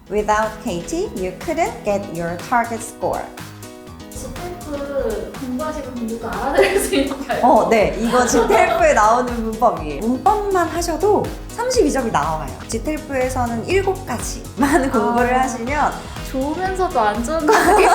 Without Katie, you couldn't get your target score. GTF 공부하시는 분들도 알아들을 수 있나요? 네. 이거 GTF에 나오는 문법이에요. 문법만 하셔도 32점이 나와요. GTF에서는 7가지만 공부를 하시면 좋으면서도 안 좋은 거 같아요.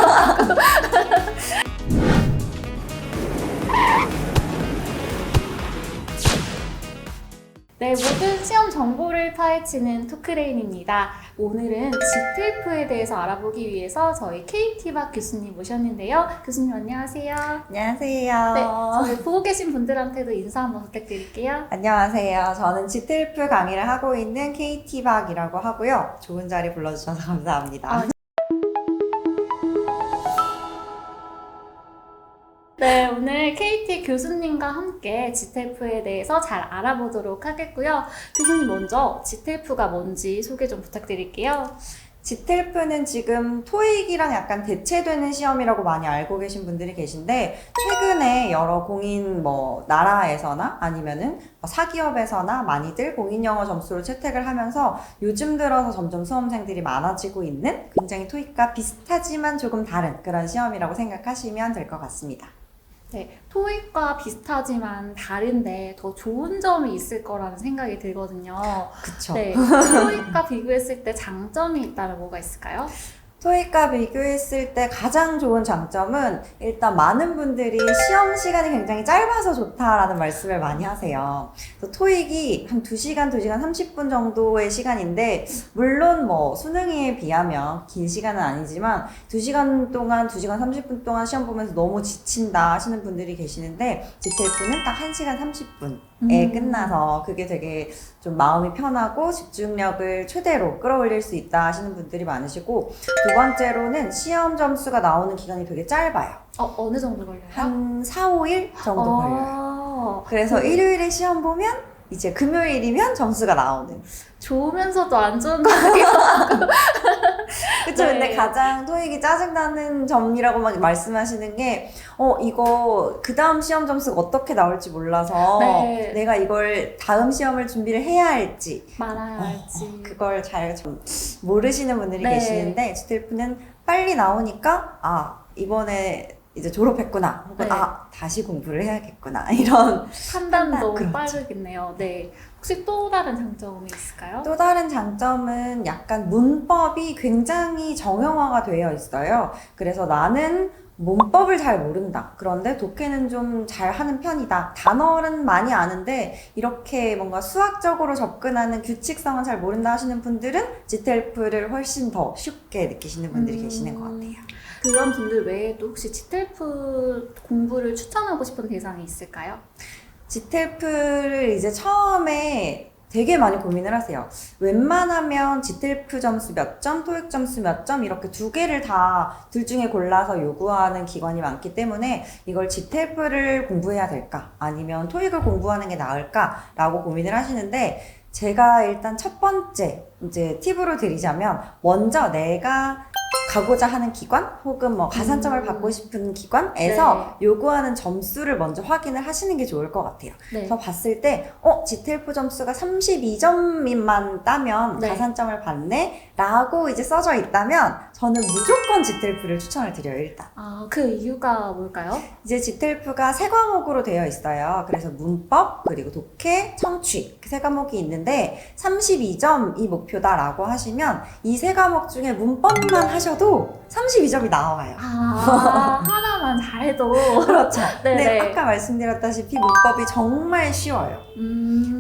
네, 모든 시험 정보를 파헤치는 토크레인입니다. 오늘은 GTF에 대해서 알아보기 위해서 저희 KT박 교수님 모셨는데요. 교수님 안녕하세요. 안녕하세요. 네, 저희 보고 계신 분들한테도 인사 한번 부탁드릴게요. 안녕하세요. 저는 GTF 강의를 하고 있는 KT박이라고 하고요. 좋은 자리 불러주셔서 감사합니다. 네, 오늘 KT 교수님과 함께 GTF에 대해서 잘 알아보도록 하겠고요. 교수님 먼저 GTF가 뭔지 소개 좀 부탁드릴게요. GTF는 지금 토익이랑 약간 대체되는 시험이라고 많이 알고 계신 분들이 계신데, 최근에 여러 공인 나라에서나 아니면은 사기업에서나 많이들 공인 영어 점수로 채택을 하면서 요즘 들어서 점점 수험생들이 많아지고 있는 굉장히 토익과 비슷하지만 조금 다른 그런 시험이라고 생각하시면 될 것 같습니다. 네, 토익과 비슷하지만 다른데 더 좋은 점이 있을 거라는 생각이 들거든요. 그쵸. 네, 토익과 비교했을 때 장점이 있다면 뭐가 있을까요? 토익과 비교했을 때 가장 좋은 장점은 일단 많은 분들이 시험 시간이 굉장히 짧아서 좋다라는 말씀을 많이 하세요. 그래서 토익이 한 2시간, 2시간 30분 정도의 시간인데, 물론 수능에 비하면 긴 시간은 아니지만 2시간 동안, 2시간 30분 동안 시험 보면서 너무 지친다 하시는 분들이 계시는데, GTF는 딱 1시간 30분에 끝나서 그게 되게 좀 마음이 편하고 집중력을 최대로 끌어올릴 수 있다 하시는 분들이 많으시고, 두 번째로는 시험 점수가 나오는 기간이 되게 짧아요. 어느 정도 걸려요? 한 4, 5일 정도 걸려요. 그래서 일요일에 시험 보면 이제 금요일이면 점수가 나오는. 좋으면서도 안 좋은 거 같아요. 그쵸? 네. 근데 가장 토익이 짜증나는 점이라고 막 말씀하시는 게, 이거 그 다음 시험 점수가 어떻게 나올지 몰라서 네. 내가 이걸 다음 시험을 준비를 해야 할지 말아야 할지. 그걸 잘 좀 모르시는 분들이 네. 계시는데, GTF는 빨리 나오니까 이번에 이제 졸업했구나, 혹은 네. 다시 공부를 해야겠구나, 이런. 판단도 그렇죠. 빠르겠네요. 네. 혹시 또 다른 장점이 있을까요? 또 다른 장점은 약간 문법이 굉장히 정형화가 되어 있어요. 그래서 나는 문법을 잘 모른다, 그런데 독해는 좀 잘하는 편이다, 단어는 많이 아는데 이렇게 뭔가 수학적으로 접근하는 규칙성은 잘 모른다 하시는 분들은 GTF를 훨씬 더 쉽게 느끼시는 분들이 계시는 것 같아요. 그런 분들 외에도 혹시 GTF 공부를 추천하고 싶은 대상이 있을까요? GTF를 이제 처음에 되게 많이 고민을 하세요. 웬만하면 GTF 점수 몇 점, 토익 점수 몇 점, 이렇게 두 개를 다 둘 중에 골라서 요구하는 기관이 많기 때문에 이걸 GTF를 공부해야 될까, 아니면 토익을 공부하는 게 나을까 라고 고민을 하시는데, 제가 일단 첫 번째 이제 팁으로 드리자면, 먼저 내가 가고자 하는 기관 혹은 가산점을 받고 싶은 기관에서 요구하는 점수를 먼저 확인을 하시는 게 좋을 것 같아요. 네. 그래서 봤을 때 GTF 점수가 32점만 따면 네. 가산점을 받네 라고 이제 써져 있다면 저는 무조건 GTF를 추천을 드려요. 일단 그 이유가 뭘까요? 이제 GTF가 세 과목으로 되어 있어요. 그래서 문법, 그리고 독해, 청취, 그 세 과목이 있는데 32점이 목표다라고 하시면 이 세 과목 중에 문법만 하셔도 32점이 나와요. 하나만 잘해도. 그렇죠. 네네. 근데 아까 말씀드렸다시피 문법이 정말 쉬워요.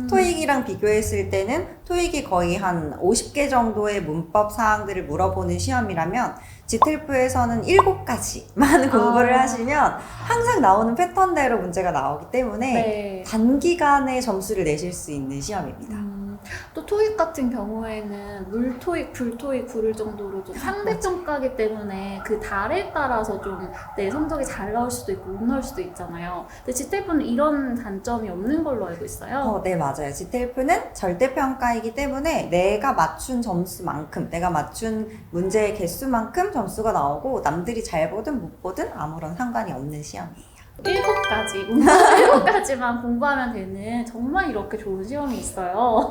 토익이랑 비교했을 때는 토익이 거의 한 50개 정도의 문법 사항들을 물어보는 시험이라면 GTF에서는 7가지만 공부를 하시면 항상 나오는 패턴대로 문제가 나오기 때문에 네. 단기간에 점수를 내실 수 있는 시험입니다. 또 토익 같은 경우에는 물토익, 불토익 부를 정도로 좀 상대평가기 때문에 그 달에 따라서 좀 내 성적이 잘 나올 수도 있고 못 나올 수도 있잖아요. 근데 GTF는 이런 단점이 없는 걸로 알고 있어요. 네, 맞아요. GTF는 절대평가이기 때문에 내가 맞춘 점수만큼, 내가 맞춘 문제의 개수만큼 점수가 나오고 남들이 잘 보든 못 보든 아무런 상관이 없는 시험이에요. 7가지, 문법 7가지만 공부하면 되는 정말 이렇게 좋은 시험이 있어요.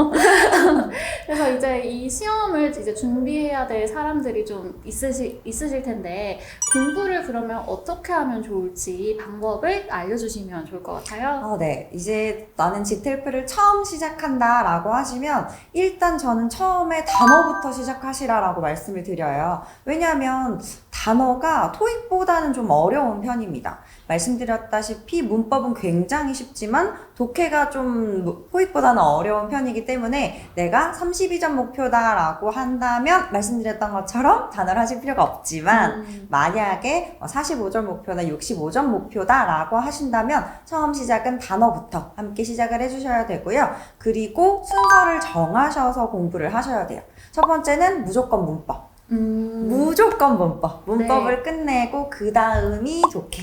그래서 이제 이 시험을 이제 준비해야 될 사람들이 좀 있으실 텐데, 공부를 그러면 어떻게 하면 좋을지 방법을 알려주시면 좋을 것 같아요. 네. 이제 나는 GTLP를 처음 시작한다라고 하시면 일단 저는 처음에 단어부터 시작하시라라고 말씀을 드려요. 왜냐하면 단어가 토익보다는 좀 어려운 편입니다. 말씀드렸다시피 문법은 굉장히 쉽지만 독해가 좀 토익보다는 어려운 편이기 때문에 내가 32점 목표다라고 한다면 말씀드렸던 것처럼 단어를 하실 필요가 없지만 만약에 45점 목표나 65점 목표다라고 하신다면 처음 시작은 단어부터 함께 시작을 해주셔야 되고요. 그리고 순서를 정하셔서 공부를 하셔야 돼요. 첫 번째는 무조건 문법. 무조건 문법. 문법을 끝내고 그 다음이 독해.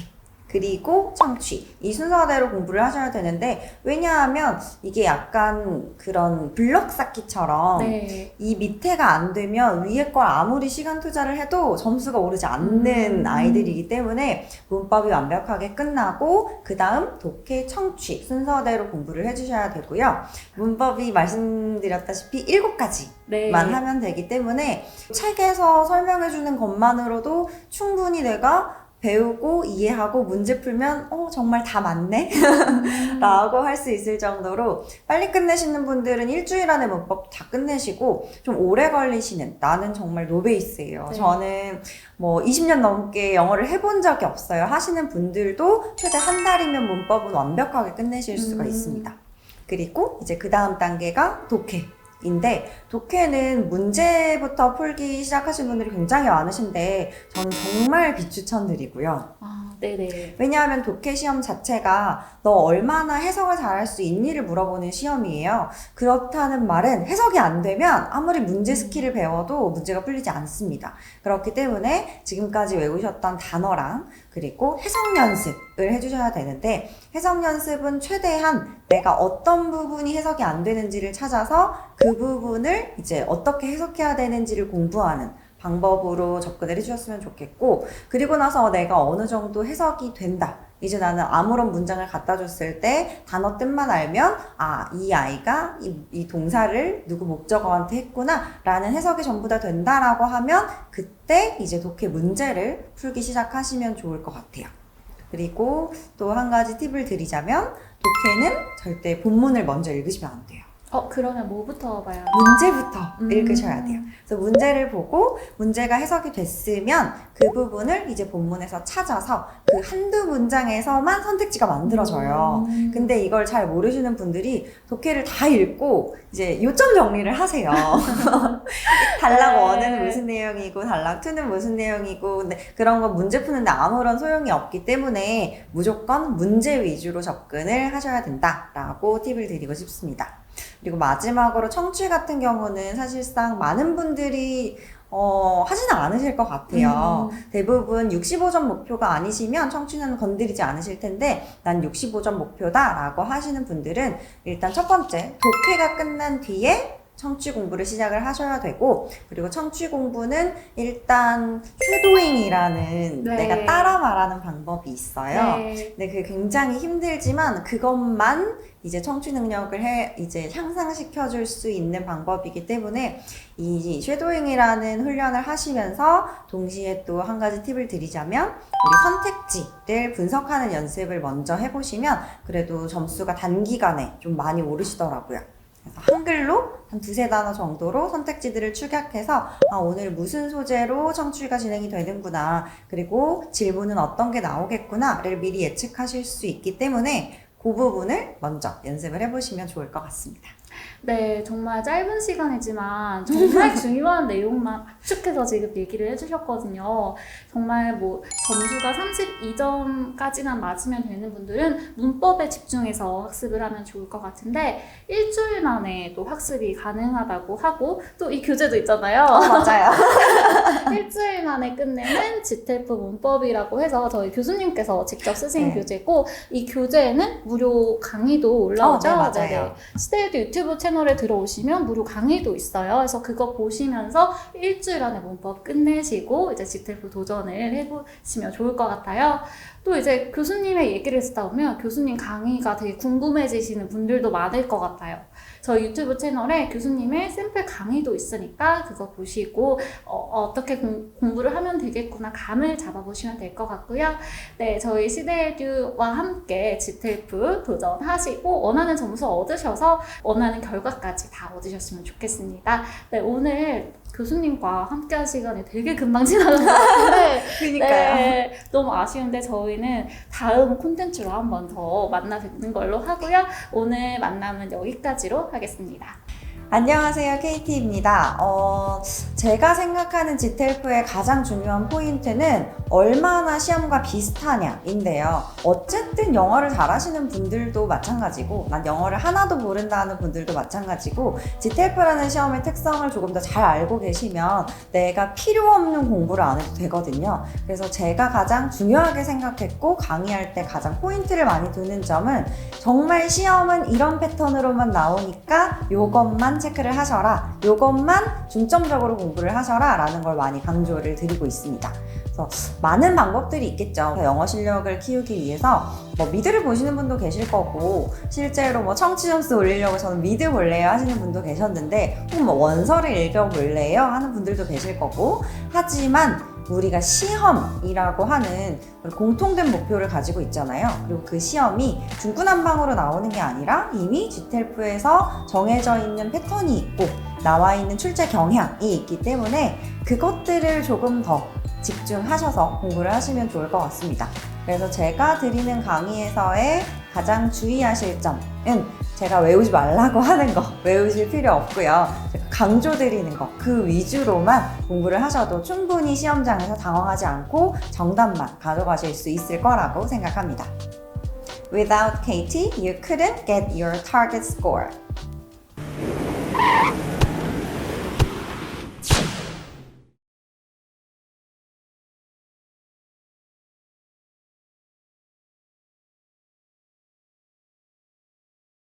그리고 청취. 이 순서대로 공부를 하셔야 되는데, 왜냐하면 이게 약간 그런 블럭 쌓기처럼 이 밑에가 안 되면 위에 걸 아무리 시간 투자를 해도 점수가 오르지 않는 아이들이기 때문에 문법이 완벽하게 끝나고 그 다음 독해, 청취 순서대로 공부를 해주셔야 되고요. 문법이 말씀드렸다시피 7가지만 하면 되기 때문에 책에서 설명해주는 것만으로도 충분히 내가 배우고 이해하고 문제 풀면 정말 다 맞네? 라고 할 수 있을 정도로 빨리 끝내시는 분들은 일주일 안에 문법 다 끝내시고 좀 오래 걸리시는, 나는 정말 노베이스예요. 저는 뭐 20년 넘게 영어를 해본 적이 없어요 하시는 분들도 최대 한 달이면 문법은 완벽하게 끝내실 수가 있습니다. 그리고 이제 그 다음 단계가 독해. 인데 독해는 문제부터 풀기 시작하신 분들이 굉장히 많으신데 저는 정말 비추천드리고요. 네네. 왜냐하면 독해 시험 자체가 너 얼마나 해석을 잘할 수 있니를 물어보는 시험이에요. 그렇다는 말은 해석이 안 되면 아무리 문제 스킬을 배워도 문제가 풀리지 않습니다. 그렇기 때문에 지금까지 외우셨던 단어랑 그리고 해석 연습을 해주셔야 되는데, 해석 연습은 최대한 내가 어떤 부분이 해석이 안 되는지를 찾아서 그 부분을 이제 어떻게 해석해야 되는지를 공부하는 방법으로 접근을 해주셨으면 좋겠고, 그리고 나서 내가 어느 정도 해석이 된다. 이제 나는 아무런 문장을 갖다 줬을 때 단어 뜻만 알면 이 아이가 이 동사를 누구 목적어한테 했구나 라는 해석이 전부 다 된다라고 하면 그때 이제 독해 문제를 풀기 시작하시면 좋을 것 같아요. 그리고 또 한 가지 팁을 드리자면 독해는 절대 본문을 먼저 읽으시면 안 돼요. 그러면 뭐부터 봐야 돼요? 문제부터 읽으셔야 돼요. 그래서 문제를 보고 문제가 해석이 됐으면 그 부분을 이제 본문에서 찾아서 그 한두 문장에서만 선택지가 만들어져요. 근데 이걸 잘 모르시는 분들이 독해를 다 읽고 이제 요점 정리를 하세요. 단락 1은 무슨 내용이고 단락 2는 무슨 내용이고, 근데 그런 거 문제 푸는데 아무런 소용이 없기 때문에 무조건 문제 위주로 접근을 하셔야 된다라고 팁을 드리고 싶습니다. 그리고 마지막으로 청취 같은 경우는 사실상 많은 분들이 하지는 않으실 것 같아요. 대부분 65점 목표가 아니시면 청취는 건드리지 않으실 텐데, 난 65점 목표다 라고 하시는 분들은 일단 첫 번째 독해가 끝난 뒤에 청취 공부를 시작을 하셔야 되고, 그리고 청취 공부는 일단 쉐도잉이라는 내가 따라 말하는 방법이 있어요. 근데 그게 굉장히 힘들지만 그것만 이제 청취 능력을 이제 향상시켜 줄 수 있는 방법이기 때문에 이 쉐도잉이라는 훈련을 하시면서 동시에 또 한 가지 팁을 드리자면, 우리 선택지를 분석하는 연습을 먼저 해보시면 그래도 점수가 단기간에 좀 많이 오르시더라고요. 그래서 한글로 한 2-3단어 정도로 선택지들을 축약해서 오늘 무슨 소재로 청취가 진행이 되는구나, 그리고 질문은 어떤 게 나오겠구나를 미리 예측하실 수 있기 때문에 그 부분을 먼저 연습을 해보시면 좋을 것 같습니다. 네, 정말 짧은 시간이지만 정말 중요한 내용만 압축해서 지금 얘기를 해주셨거든요. 정말 뭐 점수가 32점까지만 맞으면 되는 분들은 문법에 집중해서 학습을 하면 좋을 것 같은데, 일주일 만에 또 학습이 가능하다고 하고 또 이 교재도 있잖아요. 맞아요. 일주일 만에 끝내는 GTF 문법이라고 해서 저희 교수님께서 직접 쓰신 네. 교재고 이 교재에는 무료 강의도 올라오죠. 네, 맞아요. 네네. 시대에도 유튜브 채널에 들어오시면 무료 강의도 있어요. 그래서 그거 보시면서 일주일 안에 문법 끝내시고 이제 GTF 도전을 해보시면 좋을 것 같아요. 또 이제 교수님의 얘기를 듣다 보면 교수님 강의가 되게 궁금해지시는 분들도 많을 것 같아요. 저희 유튜브 채널에 교수님의 샘플 강의도 있으니까 그거 보시고 어떻게 공부를 하면 되겠구나 감을 잡아보시면 될 것 같고요. 네, 저희 시대에듀와 함께 GTF 도전하시고 원하는 점수 얻으셔서 원하는 결과까지 다 얻으셨으면 좋겠습니다. 네, 오늘 교수님과 함께한 시간이 되게 금방 지나간 것 같은데 그러니까요. 네, 너무 아쉬운데 저희는 다음 콘텐츠로 한 번 더 만나 뵙는 걸로 하고요. 오늘 만남은 여기까지로 하겠습니다. 안녕하세요, KT입니다. 제가 생각하는 GTF의 가장 중요한 포인트는 얼마나 시험과 비슷하냐인데요. 어쨌든 영어를 잘하시는 분들도 마찬가지고 난 영어를 하나도 모른다는 분들도 마찬가지고 GTF라는 시험의 특성을 조금 더 잘 알고 계시면 내가 필요 없는 공부를 안 해도 되거든요. 그래서 제가 가장 중요하게 생각했고 강의할 때 가장 포인트를 많이 두는 점은 정말 시험은 이런 패턴으로만 나오니까 요것만 체크를 하셔라, 요것만 중점적으로 공부를 하셔라 라는 걸 많이 강조를 드리고 있습니다. 그래서 많은 방법들이 있겠죠. 영어 실력을 키우기 위해서 미드를 보시는 분도 계실 거고 실제로 청취 점수 올리려고 저는 미드 볼래요 하시는 분도 계셨는데 혹은 원서를 읽어볼래요 하는 분들도 계실 거고 하지만 우리가 시험이라고 하는 공통된 목표를 가지고 있잖아요. 그리고 그 시험이 중구난방으로 나오는 게 아니라 이미 GTF에서 정해져 있는 패턴이 있고 나와 있는 출제 경향이 있기 때문에 그것들을 조금 더 집중하셔서 공부를 하시면 좋을 것 같습니다. 그래서 제가 드리는 강의에서의 가장 주의하실 점은 제가 외우지 말라고 하는 거 외우실 필요 없고요. 제가 강조드리는 거 그 위주로만 공부를 하셔도 충분히 시험장에서 당황하지 않고 정답만 가져가실 수 있을 거라고 생각합니다. Without KT, you couldn't get your target score.